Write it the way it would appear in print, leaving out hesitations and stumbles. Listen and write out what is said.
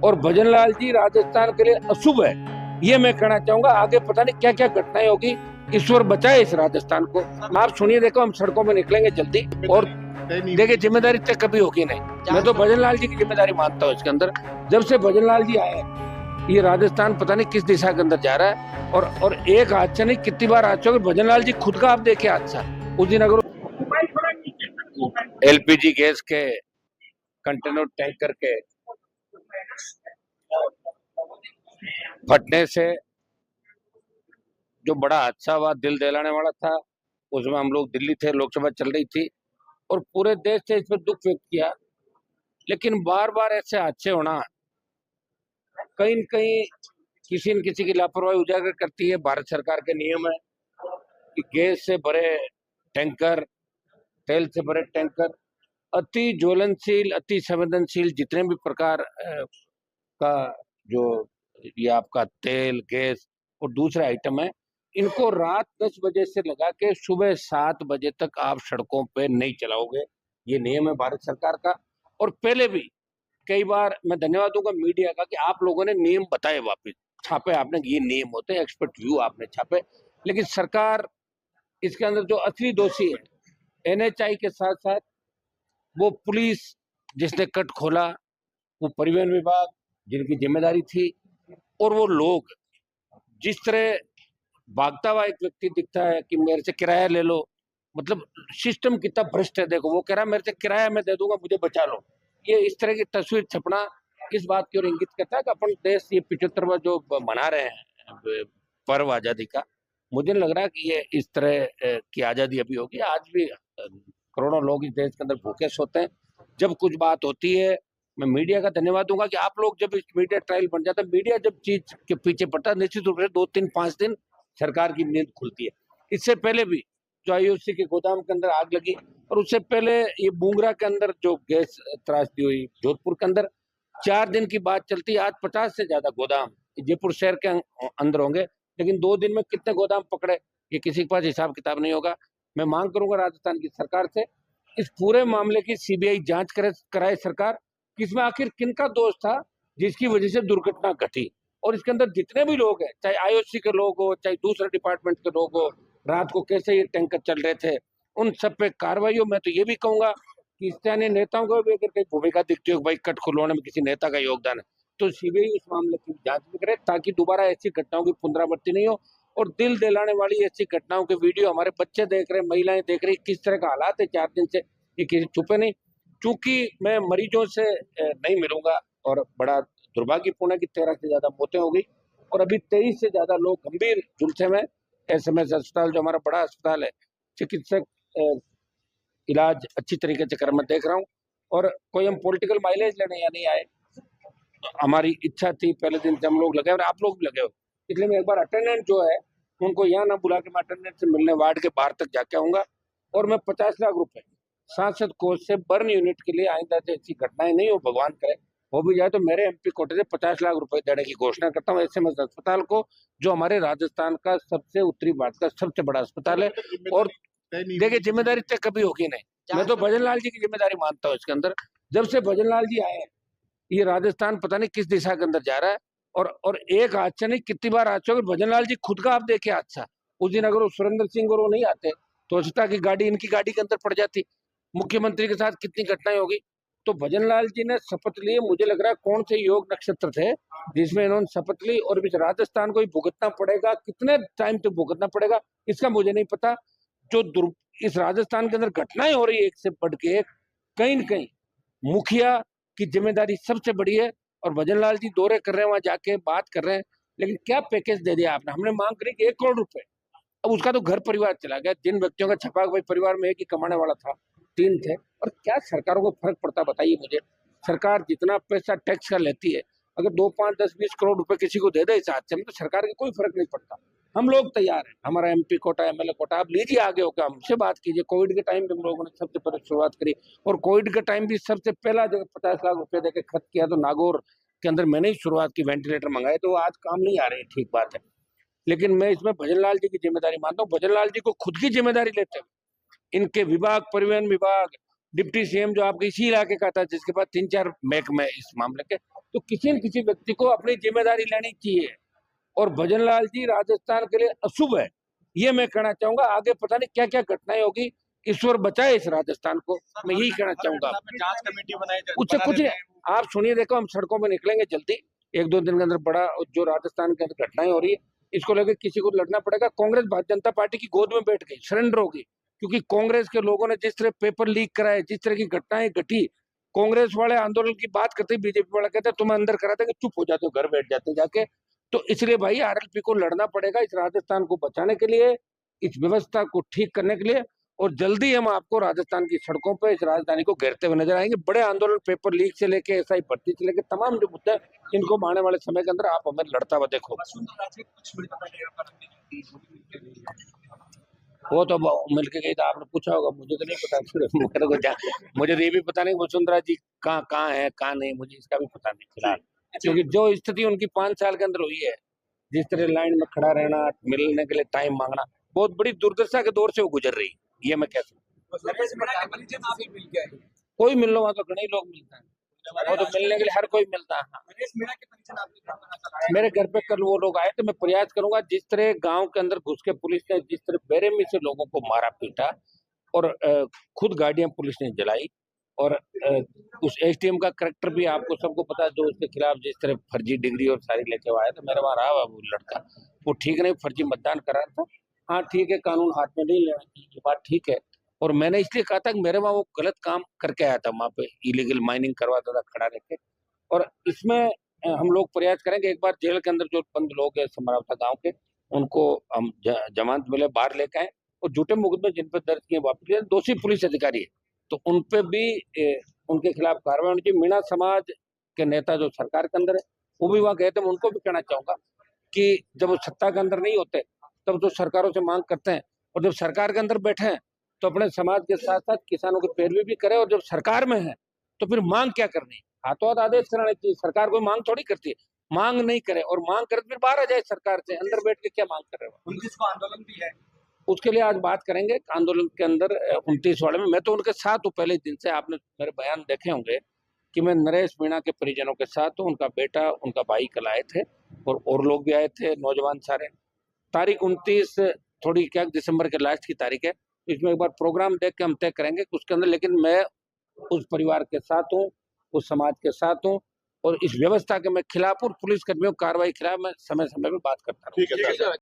और भजनलाल जी राजस्थान के लिए अशुभ है, ये मैं कहना चाहूंगा। आगे पता नहीं क्या क्या घटनाएं होगी, ईश्वर बचाए इस राजस्थान को। आप सुनिए, देखो हम सड़कों में निकलेंगे जल्दी, और देखिए जिम्मेदारी तय कभी होगी नहीं। मैं तो भजनलाल जी की जिम्मेदारी मानता हूँ इसके अंदर। जब से भजनलाल जी आए, ये राजस्थान पता नहीं किस दिशा के अंदर जा रहा है। और एक हादसा नहीं, कितनी बार हादसा, भजनलाल जी खुद का आप देखिए हादसा उस दिन। अगर एलपीजी गैस के कंटेनर टैंकर के फटने से जो बड़ा हादसा हुआ, दिल दहलाने वाला था, उसमें हम लोग दिल्ली थे, लोकसभा चल रही थी और पूरे देश से इसमें दुख व्यक्त किया। लेकिन बार बार ऐसे हादसे होना कहीं न कहीं किसी न किसी की लापरवाही उजागर करती है। भारत सरकार के नियम है कि गैस से भरे टैंकर, तेल से भरे टैंकर, अति ज्वलनशील, अति संवेदनशील जितने भी प्रकार का जो ये आपका तेल, गैस और दूसरे आइटम है, इनको रात 10 बजे से लगा के सुबह 7 बजे तक आप सड़कों पे नहीं चलाओगे। ये नियम है भारत सरकार का। और पहले भी कई बार मैं धन्यवाद दूंगा मीडिया का कि आप लोगों ने नियम बताए, वापस छापे आपने, ये नियम होते हैं, एक्सपर्ट व्यू आपने छापे। लेकिन सरकार इसके अंदर जो असली दोषी है, एनएचआई के साथ साथ वो पुलिस जिसने कट खोला, वो परिवहन विभाग जिनकी जिम्मेदारी थी, और वो लोग जिस तरह भागता हुआ एक व्यक्ति दिखता है कि मेरे से किराया ले लो, मतलब सिस्टम कितना भ्रष्ट है। देखो वो कह रहा है मेरे से किराया मैं दे दूंगा, मुझे बचा लो। ये इस तरह की तस्वीर छपना इस बात की ओर इंगित करता है कि अपन देश ये 75वां जो मना रहे हैं पर्व आजादी का, मुझे लग रहा है कि ये इस तरह की आजादी अभी होगी। आज भी करोड़ों लोग इस देश के अंदर भूखे सोते हैं। जब कुछ बात होती है, मैं मीडिया का धन्यवाद दूंगा कि आप लोग जब इस मीडिया ट्रायल बन जाता है, मीडिया जब चीज के पीछे पड़ता है, निश्चित रूप से 2-3-5 दिन सरकार की नींद खुलती है। इससे पहले भी जो आईओसी के गोदाम के अंदर आग लगी, और उससे पहले ये बूंगरा के अंदर जो गैस त्रासदी हुई जोधपुर के अंदर, 4 दिन की बात चलती है। आज 50 से ज्यादा गोदाम जयपुर शहर के अंदर होंगे, लेकिन 2 दिन में कितने गोदाम पकड़े, ये किसी के पास हिसाब किताब नहीं होगा। मैं मांग करूंगा राजस्थान की सरकार से, इस पूरे मामले की सीबीआई जांच कराए सरकार, किसमें आखिर किनका दोष था जिसकी वजह से दुर्घटना घटी। और इसके अंदर जितने भी लोग हैं, चाहे आईओसी के लोग हो, चाहे दूसरे डिपार्टमेंट के लोग हो, रात को कैसे ये टैंकर चल रहे थे, उन सब पे कार्रवाई हो। मैं तो ये भी कहूंगा कि स्थानीय नेताओं को भी अगर कहीं भूमिका दिखती हो भाई कट खुलवाने में किसी नेता का योगदान है, तो सीबीआई उस मामले की जांच भी करे, ताकि दोबारा ऐसी घटनाओं की पुनरावृत्ति नहीं हो। और दिल दहलाने वाली ऐसी घटनाओं के वीडियो हमारे बच्चे देख रहे, महिलाएं देख रही, किस तरह का हालात है 4 दिन से, ये किसी छुपे नहीं। चूंकि मैं मरीजों से नहीं मिलूंगा, और बड़ा दुर्भाग्यपूर्ण है कि 13 से ज्यादा मौतें हो गई, और अभी 23 से ज्यादा लोग गंभीर झुलसे में एसएमएस अस्पताल, जो हमारा बड़ा अस्पताल है, चिकित्सक इलाज अच्छी तरीके से कर मैं देख रहा हूँ। और कोई हम पॉलिटिकल माइलेज लेने या नहीं आए, हमारी इच्छा थी पहले दिन से हम लोग लगे, और आप लोग भी लगे हो, इसलिए मैं एक बार अटेंडेंट जो है उनको यहाँ ना बुला के मैं अटेंडेंट से मिलने वार्ड के बाहर तक जाके आऊंगा। और मैं 50 लाख रुपए सांसद कोष से बर्न यूनिट के लिए आइंदा से ऐसी घटनाएं नहीं हो, भगवान करे हो भी जाए तो मेरे एमपी कोटे से 50 लाख रुपए देने की घोषणा करता हूँ एसएमएस अस्पताल को, जो हमारे राजस्थान का सबसे उत्तरी भारत का सबसे बड़ा अस्पताल है। और देखिए जिम्मेदारी तय कभी होगी नहीं। मैं तो भजनलाल जी की जिम्मेदारी मानता हूँ इसके अंदर। जब से भजनलाल जी आए, ये राजस्थान पता नहीं किस दिशा के अंदर जा रहा है। और एक हादसा नहीं, कितनी बार हादसा, भजनलाल जी खुद का आप देखे हादसा उस दिन। अगर वो सुरेंद्र सिंह और वो नहीं आते तो सोचता कि गाड़ी इनकी गाड़ी के अंदर पड़ जाती। मुख्यमंत्री के साथ कितनी घटनाएं होगी। तो भजनलाल जी ने शपथ ली, मुझे लग रहा है कौन से योग नक्षत्र थे जिसमें इन्होंने शपथ ली, और इस राजस्थान को ही भुगतना पड़ेगा, कितने टाइम तक भुगतना पड़ेगा इसका मुझे नहीं पता। जो इस राजस्थान के अंदर घटनाएं हो रही है एक से बढ़ के एक, कहीं न कहीं मुखिया की जिम्मेदारी सबसे बड़ी है। और भजनलाल जी दौरे कर रहे हैं, वहां जाके बात कर रहे हैं, लेकिन क्या पैकेज दे दिया आपने। हमने मांग करी कि 1 करोड़ रुपए, अब उसका तो घर परिवार चला गया। जिन व्यक्तियों का छपा भाई परिवार में एक ही कमाने वाला था, 3 थे। और क्या सरकारों को फर्क पड़ता बताइए मुझे। सरकार जितना पैसा टैक्स का लेती है, अगर 2, 5, 10, 20 करोड़ रुपए किसी को दे दे इस हादसे में, तो सरकार के कोई फर्क नहीं पड़ता। हम लोग तैयार हैं, हमारा एमपी कोटा, एमएलए कोटा, आप लीजिए, आगे होकर हमसे बात कीजिए। कोविड के टाइम पे हम लोगों ने सबसे पहले शुरुआत करी, और कोविड के टाइम भी सबसे पहला जो 50 लाख रुपए देके खर्च किया तो नागौर के अंदर मैंने ही शुरुआत की, वेंटिलेटर मंगाए, तो आज काम नहीं आ रहे, ठीक बात है। लेकिन मैं इसमें भजनलाल जी की जिम्मेदारी मानता हूँ। भजनलाल जी को खुद की जिम्मेदारी लेते हुए इनके विभाग, परिवहन विभाग, डिप्टी सीएम जो आपके इसी इलाके का था, जिसके पास 3-4 महकमे इस मामले के, तो किसी न किसी व्यक्ति को अपनी जिम्मेदारी लेनी चाहिए। और भजन लाल जी राजस्थान के लिए अशुभ है, ये मैं कहना चाहूंगा। आगे पता नहीं क्या क्या घटनाएं होगी, ईश्वर बचाए इस राजस्थान को, मैं यही कहना चाहूंगा। जांच कमेटी बनाई कुछ नहीं, आप सुनिए, देखो हम सड़कों में निकलेंगे जल्दी, 1-2 दिन के अंदर। बड़ा जो राजस्थान के अंदर घटनाएं हो रही है, इसको लेकर किसी को लड़ना पड़ेगा। कांग्रेस भारतीय जनता पार्टी की गोद में बैठ गई, सरेंडर होगी, क्योंकि कांग्रेस के लोगों ने जिस तरह पेपर लीक कराए, जिस तरह की घटनाएं घटी, कांग्रेस वाले आंदोलन की बात करते, बीजेपी वाले कहते तुम्हें अंदर करा देंगे, चुप हो जाते हो, घर बैठ जाते जाके। तो इसलिए भाई आरएलपी को लड़ना पड़ेगा इस राजस्थान को बचाने के लिए, इस व्यवस्था को ठीक करने के लिए। और जल्दी हम आपको राजस्थान की सड़कों पर इस राजधानी को घेरते हुए नजर आएंगे। बड़े आंदोलन, पेपर लीक से लेके एसआई भर्ती से लेके तमाम जो मुद्दे, इनको आने वाले समय के अंदर आप हमें लड़ता हुआ देखो। वो तो मिलके गई था, आपने पूछा होगा, मुझे तो नहीं पता। मुझे तो ये भी पता नहीं वसुंधरा जी कहाँ है कहाँ नहीं, मुझे इसका भी पता नहीं फिलहाल। क्योंकि जो स्थिति उनकी 5 साल के अंदर हुई है, जिस तरह लाइन में खड़ा रहना, मिलने के लिए टाइम मांगना, बहुत बड़ी दुर्दशा के दौर से वो गुजर रही, ये मैं कह सकता हूँ। कोई मिलने वहां तो घने लोग मिलता है, वो तो मिलने के लिए हर कोई मिलता है। मेरे घर पे कल वो लोग आए, तो मैं प्रयास करूंगा, जिस तरह गांव के अंदर घुस के पुलिस ने जिस तरह बेरहमी से लोगों को मारा पीटा, और खुद गाड़ियां पुलिस ने जलाई, और उस एसडीएम का करैक्टर भी आपको सबको पता है, जो उसके खिलाफ जिस तरह फर्जी डिग्री और सारी लेके आया, तो मेरे वहां रहा हुआ वो लड़का, वो ठीक नहीं, फर्जी मतदान करा था। हाँ ठीक है, कानून हाथ में नहीं लेना चाहिए, ये बात ठीक है। और मैंने इसलिए कहा था कि मेरे वहां वो गलत काम करके आया था, वहां पे इलीगल माइनिंग करवाता था खड़ा रहकर। और इसमें हम लोग प्रयास करेंगे, एक बार जेल के अंदर जो बंद लोग हैं समरावता गांव के, उनको हम जमानत मिले बाहर लेके आए, और झूठे मुकदमे जिन पर दर्ज किए वापस लिए, दोषी पुलिस अधिकारी है, तो उन पे भी उनके खिलाफ कार्रवाई होनी चाहिए। मीणा समाज के नेता जो सरकार के अंदर है, वो भी वहां गए थे। मैं उनको भी कहना चाहूंगा कि जब वो सत्ता के अंदर नहीं होते, तब तो सरकारों से मांग करते हैं, और जब सरकार के अंदर बैठे हैं, तो अपने समाज के साथ साथ किसानों की पैरवी भी करे। और जब सरकार में है, तो फिर मांग क्या करनी, हाथों हाथ आदेश कराने चाहिए। सरकार कोई मांग थोड़ी करती है, मांग नहीं करे, और मांग करे फिर बाहर आ जाए सरकार से, अंदर बैठ के क्या मांग कर रहे हो। 29 को आंदोलन भी है, उसके लिए आज बात करेंगे आंदोलन के अंदर 29 वाले में। मैं तो उनके साथ हूँ पहले दिन से, आपने मेरे बयान देखे होंगे कि मैं नरेश मीणा के परिजनों के साथ हूँ। उनका बेटा, उनका भाई कल आए थे, और लोग भी आए थे, नौजवान सारे। तारीख 29 थोड़ी क्या दिसंबर के लास्ट की तारीख है, इसमें एक बार प्रोग्राम देख के हम तय करेंगे उसके अंदर। लेकिन मैं उस परिवार के साथ हूँ, उस समाज के साथ हूँ, और इस व्यवस्था के मैं खिलाफ हूँ, पुलिस कर्मियों कार्रवाई खिलाफ मैं समय समय में बात करता हूँ। ठीक है।